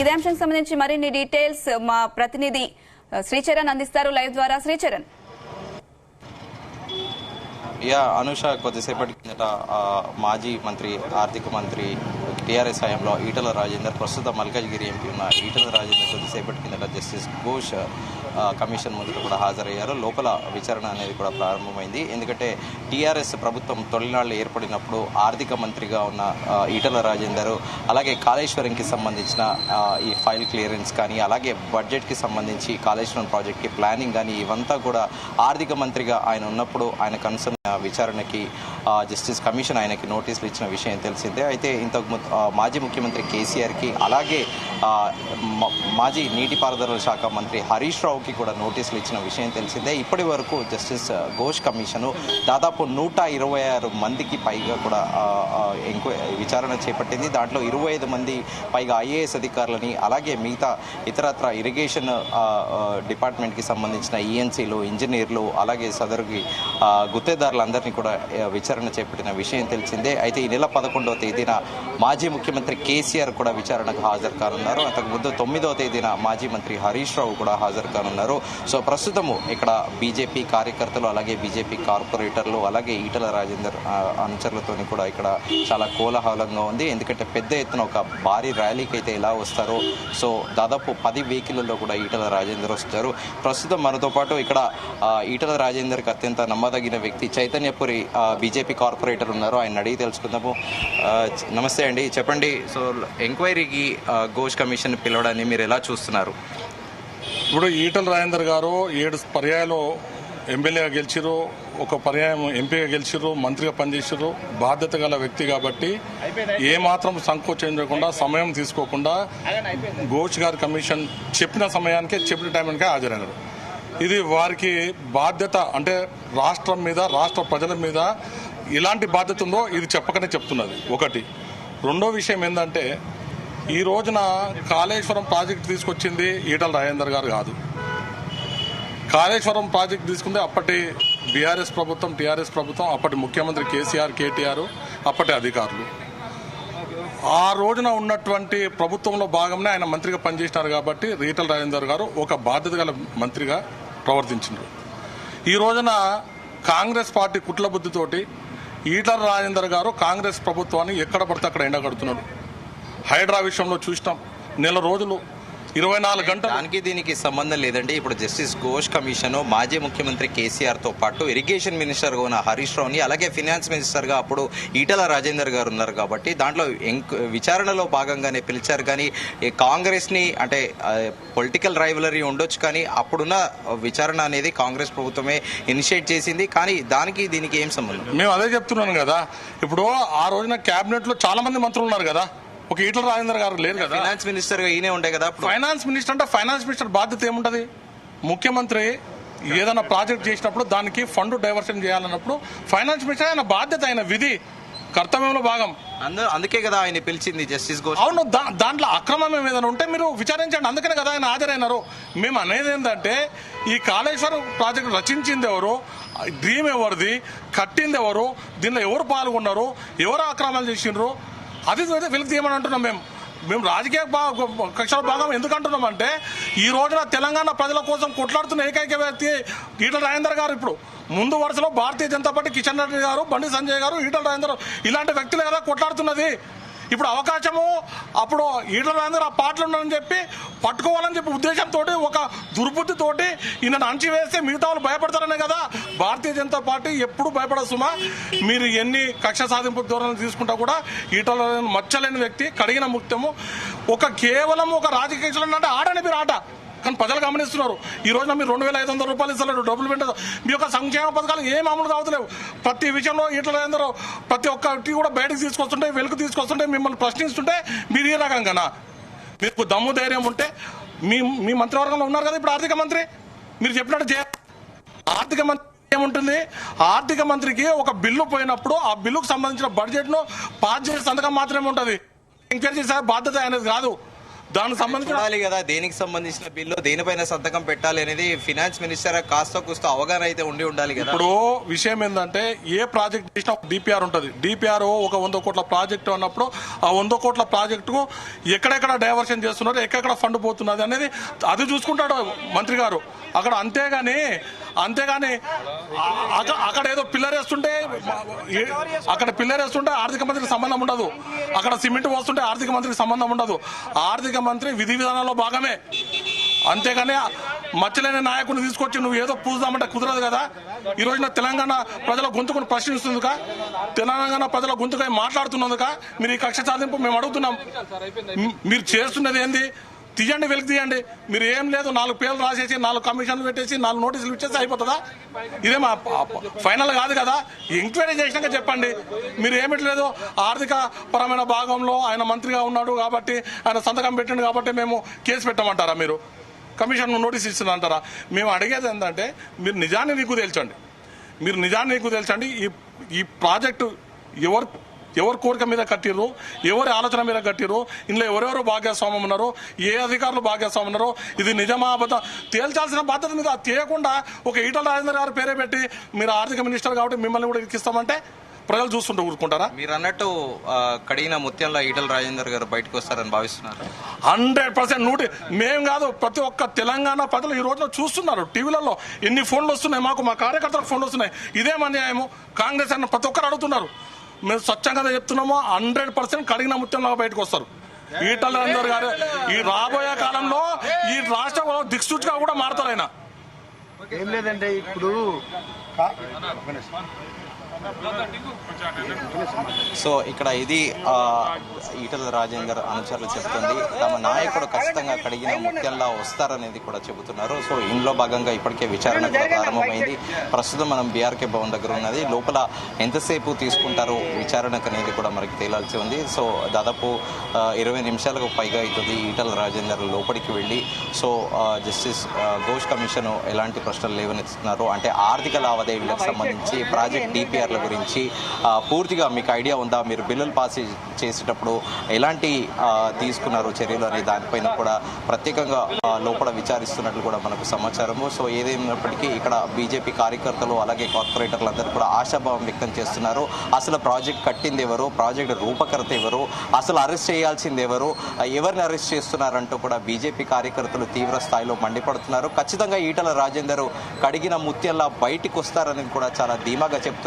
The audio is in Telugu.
ఇదే అంశానికి సంబంధించి మరిన్ని డీటెయిల్స్ మా ప్రతినిధి శ్రీచరణ్ అందిస్తారు లైవ్ ద్వారా. శ్రీచరణ్. అనుష, కొద్దిసేపటి కిందట మాజీ మంత్రి ఆర్థిక మంత్రి టీఆర్ఎస్ హయాంలో ఈటల రాజేందర్, ప్రస్తుత మల్కాజ్గిరి ఎంపీ ఉన్న ఈటల రాజేందర్ కొద్దిసేపటి కిందట జస్టిస్ ఘోష్ కమిషన్ ముందు కూడా హాజరయ్యారు. లోపల విచారణ అనేది కూడా ప్రారంభమైంది. ఎందుకంటే టీఆర్ఎస్ ప్రభుత్వం తొలినాళ్లు ఏర్పడినప్పుడు ఆర్థిక మంత్రిగా ఉన్న ఈటల రాజేందర్, అలాగే కాళేశ్వరంకి సంబంధించిన ఈ ఫైల్ క్లియరెన్స్ కానీ, అలాగే బడ్జెట్కి సంబంధించి కాళేశ్వరం ప్రాజెక్ట్కి ప్లానింగ్ కానీ, ఇవంతా కూడా ఆర్థిక మంత్రిగా ఆయన ఉన్నప్పుడు ఆయన కన్సర్న్ విచారణకి జస్టిస్ కమిషన్ ఆయనకి నోటీసులు ఇచ్చిన విషయం తెలిసిందే. అయితే ఇంతకు మాజీ ముఖ్యమంత్రి కేసీఆర్కి, అలాగే మాజీ నీటిపారుదల శాఖ మంత్రి హరీష్ రావుకి కూడా నోటీసులు ఇచ్చిన విషయం తెలిసిందే. ఇప్పటి వరకు జస్టిస్ ఘోష్ కమిషను దాదాపు 126 మందికి పైగా కూడా విచారణ చేపట్టింది. దాంట్లో 25 మంది పైగా ఐఏఎస్ అధికారులని, అలాగే మిగతా ఇతరత్ర ఇరిగేషన్ డిపార్ట్మెంట్కి సంబంధించిన ఈఎన్సీలు, ఇంజనీర్లు, అలాగే సదరుకి గుత్తేదారులందరినీ కూడా విచారణ చేపట్టిన విషయం తెలిసిందే. అయితే ఈ నెల 11వ తేదీన మాజీ ముఖ్యమంత్రి కేసీఆర్ కూడా విచారణకు హాజరు కానున్నారు. అంతకుముందు 9వ తేదీన మాజీ మంత్రి హరీష్ రావు కూడా హాజరు కానున్నారు. సో ప్రస్తుతము ఇక్కడ బీజేపీ కార్యకర్తలు, అలాగే బీజేపీ కార్పొరేటర్లు, అలాగే ఈటల రాజేందర్ అనుచరులతో కూడా ఇక్కడ చాలా కోలాహలంగా ఉంది. ఎందుకంటే పెద్ద ఎత్తున ఒక భారీ ర్యాలీకి అయితే ఎలా వస్తారో, సో దాదాపు 10 వెహికల్లో కూడా ఈటల రాజేందర్ వస్తారు. ప్రస్తుతం మనతో పాటు ఇక్కడ ఈటల రాజేందర్కి అత్యంత నమ్మదగిన వ్యక్తి చైతన్యపురి బీజేపీ కార్పొరేటర్ ఉన్నారు. ఆయన అడిగి తెలుసుకుందాము. నమస్తే అండి, చెప్పండి. సో ఎంక్వైరీకి ఘోష్ కమిషన్ పిలవడాన్ని మీరు ఎలా చూస్తున్నారు? ఇప్పుడు ఈటల రాజేందర్ గారు 7 పర్యాయాలు ఎమ్మెల్యేగా గెలిచిరు, ఒక పర్యాయం ఎంపీగా గెలిచిరు, మంత్రిగా పనిచేసారు. బాధ్యత గల వ్యక్తి కాబట్టి ఏమాత్రం సంకోచం చేయకుండా, సమయం తీసుకోకుండా ఘోష్ గారి కమిషన్ చెప్పిన సమయానికే, చెప్పిన టైంకే హాజరైనారు. ఇది వారికి బాధ్యత, అంటే రాష్ట్రం మీద, రాష్ట్ర ప్రజల మీద ఎలాంటి బాధ్యత ఉందో ఇది చెప్పకనే చెప్తున్నది. ఒకటి. రెండో విషయం ఏంటంటే, ఈ రోజున కాళేశ్వరం ప్రాజెక్టు తీసుకొచ్చింది ఈటల రాజేందర్ గారు కాదు. కాళేశ్వరం ప్రాజెక్టు తీసుకుంటే అప్పటి బీఆర్ఎస్ ప్రభుత్వం, టీఆర్ఎస్ ప్రభుత్వం, అప్పటి ముఖ్యమంత్రి కేసీఆర్, కేటీఆర్, అప్పటి అధికారులు. ఆ రోజున ఉన్నటువంటి ప్రభుత్వంలో భాగంగా ఆయన మంత్రిగా పనిచేసినారు కాబట్టి ఈటల రాజేందర్ గారు ఒక బాధ్యత గల మంత్రిగా ప్రవర్తించారు. ఈ రోజున కాంగ్రెస్ పార్టీ కుట్ల బుద్ధితోటి ఈటల రాజేందర్ గారు కాంగ్రెస్ ప్రభుత్వాన్ని ఎక్కడ పడితే అక్కడ ఎండగడుతున్నాడు. హైడ్రా విషయంలో చూసినాం, నెల రోజులు 24 గంటలు. దానికి దీనికి సంబంధం లేదండి. ఇప్పుడు జస్టిస్ ఘోష్ కమిషన్ మాజీ ముఖ్యమంత్రి కేసీఆర్ తో పాటు ఇరిగేషన్ మినిస్టర్ గా ఉన్న హరీష్ రావుని, అలాగే ఫినాన్స్ మినిస్టర్ గా అప్పుడు ఈటల రాజేందర్ గారు ఉన్నారు కాబట్టి దాంట్లో విచారణలో భాగంగానే పిలిచారు. కానీ కాంగ్రెస్ ని, అంటే పొలిటికల్ రైవలరీ ఉండొచ్చు, కానీ అప్పుడున్న విచారణ అనేది కాంగ్రెస్ ప్రభుత్వమే ఇనిషియేట్ చేసింది. కానీ దానికి దీనికి ఏం సంబంధం? మేము అదే చెప్తున్నాను కదా. ఇప్పుడు ఆ రోజున కేబినెట్ లో చాలా మంది మంత్రులు ఉన్నారు కదా, ఒక ఈటల రాజేందర్ గారు లేరు కదా. ఫైనాన్స్ మినిస్టర్ గా ఈయనే ఉండే కదా. ఫైనాన్స్ మినిస్టర్ అంటే ఫైనాన్స్ మినిస్టర్ బాధ్యత ఏముంటది? ముఖ్యమంత్రి ఏదైనా ప్రాజెక్ట్ చేసినప్పుడు దానికి ఫండ్ డైవర్షన్ చేయాలన్నప్పుడు ఫైనాన్స్ మినిస్టర్ ఆయన బాధ్యత, ఆయన విధి కర్తవ్యంలో భాగం. అందుకే కదా ఆయన పిలిచింది జస్టిస్ ఘోష్. అవును, దాంట్లో అక్రమం ఏదైనా ఉంటే మీరు విచారించండి. అందుకనే కదా ఆయన హాజరైనారు. మేము అనేది ఏంటంటే, ఈ కాళేశ్వరం ప్రాజెక్టు రచించింది ఎవరు, డ్రీమ్ ఎవరిది, కట్టింది ఎవరు, దీనిలో ఎవరు పాల్గొన్నారు, ఎవరు అక్రమాలు చేసిండ్రు, అది వెలికి తీయమని అంటున్నాం. మేము రాజకీయ కక్షల భాగం ఎందుకు అంటున్నామంటే, ఈ రోజున తెలంగాణ ప్రజల కోసం కొట్లాడుతున్న ఏకైక వ్యక్తి ఈటల రాజేందర్ గారు. ఇప్పుడు ముందు వరుసలో భారతీయ జనతా పార్టీ కిషన్ రెడ్డి గారు, బండి సంజయ్ గారు, ఈటల రాజేందర్ ఇలాంటి వ్యక్తులు కదా కొట్లాడుతున్నది. ఇప్పుడు అవకాశము అప్పుడు ఈటల రాజేందర్ ఆ పాటలు ఉన్నారని చెప్పి పట్టుకోవాలని చెప్పి ఉద్దేశంతో, ఒక దుర్బుద్ధితోటి ఈయన అంచివేస్తే మిగతా వాళ్ళు భయపడతారనే కదా భారతీయ జనతా పార్టీ ఎప్పుడు భయపడదు. సుమా, మీరు ఎన్ని కక్ష సాధింపు ధోరణులు తీసుకుంటా కూడా ఈటల మచ్చలేని వ్యక్తి, కడిగిన ముక్తము, కేవలం ఒక రాజకీయ అంటే ఆడని మీరు ఆట. కానీ ప్రజలు గమనిస్తున్నారు. ఈ రోజున మీరు 2,500 రూపాయలు ఇస్తలేరు, డబ్బులు పెట్టదు. మీ యొక్క సంక్షేమ పథకాలు ఏం అమలు కావట్లేవు. ప్రతి విషయంలో ఈటల అందరూ ప్రతి ఒక్కటి కూడా బయటకు తీసుకొస్తుంటే, వెలుగు తీసుకొస్తుంటే, మిమ్మల్ని ప్రశ్నిస్తుంటే మీరు ఈ రకంగానా? మీకు దమ్ము ధైర్యం ఉంటే మీ మంత్రివర్గంలో ఉన్నారు కదా ఇప్పుడు ఆర్థిక మంత్రి, మీరు చెప్పినట్టు ఆర్థిక మంత్రి ఏముంటుంది? ఆర్థిక మంత్రికి ఒక బిల్లు పోయినప్పుడు ఆ బిల్లుకు సంబంధించిన బడ్జెట్ ను పాస్ చేసే సంతకం మాత్రమే ఉంటుంది. ఎంక్వైరీ చేసే బాధ్యత అనేది కాదు. దానికి సంబంధించిన చూడాలి కదా దేనికి సంబంధించిన బిల్లు దేనిపైన సంతకం పెట్టాలి అనేది ఫినాన్స్ మినిస్టర్ కాస్త కూస్త అవగాహన అయితే ఉండాలి కదా. ఇప్పుడు విషయం ఏంటంటే ఏ ప్రాజెక్ట్ చేసినా డిపిఆర్ ఉంటుంది. డిపిఆర్ ఒక 100 కోట్ల ప్రాజెక్టు అన్నప్పుడు ఆ 100 కోట్ల ప్రాజెక్టుకు ఎక్కడెక్కడ డైవర్షన్ చేస్తున్నారు, ఎక్కడెక్కడ ఫండ్ పోతున్నది అనేది అది చూసుకుంటాడు మంత్రి గారు అక్కడ. అంతేగాని అక్కడ ఏదో పిల్లర్ వేస్తుంటే ఆర్థిక మంత్రికి సంబంధం ఉండదు. అక్కడ సిమెంట్ పోస్తుంటే ఆర్థిక మంత్రికి సంబంధం ఉండదు. ఆర్థిక మంత్రి విధి విధానాల్లో భాగమే. అంతేగాని మచ్చలేని నాయకుడిని తీసుకొచ్చి నువ్వు ఏదో పూజామంటే కుదరదు కదా. ఈ రోజున తెలంగాణ ప్రజల గొంతుకుని ప్రశ్నిస్తుందిక, తెలంగాణ ప్రజల గొంతుకై మాట్లాడుతున్నందుక మీరు ఈ కక్ష సాధింపు మేము అడుగుతున్నాం. మీరు చేస్తున్నది ఏంది? తీయండి, వెలికి తీయండి. మీరు ఏం లేదు, 4 పేర్లు రాసేసి 4 కమిషన్లు పెట్టేసి 4 నోటీసులు ఇచ్చేసి అయిపోతుందా? ఇదే మా ఫైనల్ కాదు కదా. ఎంక్వైరీ చేసినాక చెప్పండి. మీరు ఏమిట్లేదు, ఆర్థిక పరమైన భాగంలో ఆయన మంత్రిగా ఉన్నాడు కాబట్టి ఆయన సంతకం పెట్టిండు కాబట్టి మేము కేసు పెట్టమంటారా? మీరు కమిషన్ నోటీస్ ఇస్తుందంటారా? మేము అడిగేది ఏంటంటే మీరు నిజాన్ని నీకు తెలుసండి. ఈ ప్రాజెక్టు ఎవరు కోరిక మీద కట్టిర్రు, ఎవరి ఆలోచన మీద కట్టిర్రు, ఇందులో ఎవరెవరు భాగస్వామ్యం ఉన్నారు, ఏ అధికారులు భాగస్వామ్యం ఉన్నారు, ఇది నిజమా అబద్ధం తేల్చాల్సిన బాధ్యత మీద తీయకుండా ఒక ఈటల రాజేందర్ గారు పేరే పెట్టి మీరు ఆర్థిక మినిస్టర్ కాబట్టి మిమ్మల్ని కూడా ఇరికిస్తామంటే ప్రజలు చూస్తుంటూ ఊరుకుంటారా? మీరు అన్నట్టు కడిగిన ముత్యంలో ఈటల రాజేందర్ గారు బయటకు వస్తారని భావిస్తున్నారు. 100% మేము కాదు, ప్రతి ఒక్క తెలంగాణ ప్రజలు ఈ రోజున చూస్తున్నారు. టీవీలలో ఎన్ని ఫోన్లు వస్తున్నాయి, మా కార్యకర్తలకు ఫోన్లు వస్తున్నాయి. ఇదేం అన్యాయము కాంగ్రెస్ అన్న ప్రతి ఒక్కరు అడుగుతున్నారు. మేము స్వచ్ఛంగా చెప్తున్నాము, 100% కడిగిన ముత్యంలో బయటకు వస్తారు ఈటల రాజేందర్ గారు. ఈ రాబోయే కాలంలో ఈ రాష్ట్రంలో దిక్సూచిగా కూడా మారుతారు ఆయన. ఏం లేదంటే ఇప్పుడు సో ఇక్కడ ఇది ఈటల రాజేందర్ అనుచరులు చెప్తుంది. తమ నాయకుడు ఖచ్చితంగా కడిగిన ముత్యంలా వస్తారనేది కూడా చెబుతున్నారు. సో ఇందులో భాగంగా ఇప్పటికే విచారణ కూడా ప్రారంభమైంది. ప్రస్తుతం మనం బీఆర్కే భవన్ దగ్గర ఉన్నది. లోపల ఎంతసేపు తీసుకుంటారో విచారణకు అనేది కూడా మనకి తేలాల్సి ఉంది. సో దాదాపు 20 నిమిషాలకు పైగా అవుతుంది ఈటల రాజేందర్ లోపలికి వెళ్ళి. సో జస్టిస్ ఘోష్ కమిషన్ ఎలాంటి ప్రశ్నలు లేవనెత్తుతున్నారు అంటే ఆర్థిక లావాదేవీలకు సంబంధించి, ప్రాజెక్ట్ డిపిఆర్ల గురించి పూర్తిగా మీకు ఐడియా ఉందా, మీరు బిల్లులు పాస్ చేసేటప్పుడు ఎలాంటి తీసుకున్నారు చర్యలు అనే దానిపైన కూడా ప్రత్యేకంగా లోపల విచారిస్తున్నట్లు కూడా మనకు సమాచారము. సో ఏదేమైనప్పటికీ ఇక్కడ బీజేపీ కార్యకర్తలు అలాగే కార్పొరేటర్లు అందరూ కూడా ఆశాభావం వ్యక్తం చేస్తున్నారు. అసలు ప్రాజెక్ట్ కట్టింది ఎవరు, ప్రాజెక్ట్ రూపకర్త ఎవరు, అసలు అరెస్ట్ చేయాల్సింది ఎవరు, ఎవరిని అరెస్ట్ చేస్తున్నారంటూ కూడా బీజేపీ కార్యకర్తలు తీవ్ర స్థాయిలో మండిపడుతున్నారు. ఖచ్చితంగా ఈటల రాజేందర్ కడిగిన ముత్యంలా బయటికి వస్తారని కూడా చాలా ధీమాగా చెప్తున్నారు.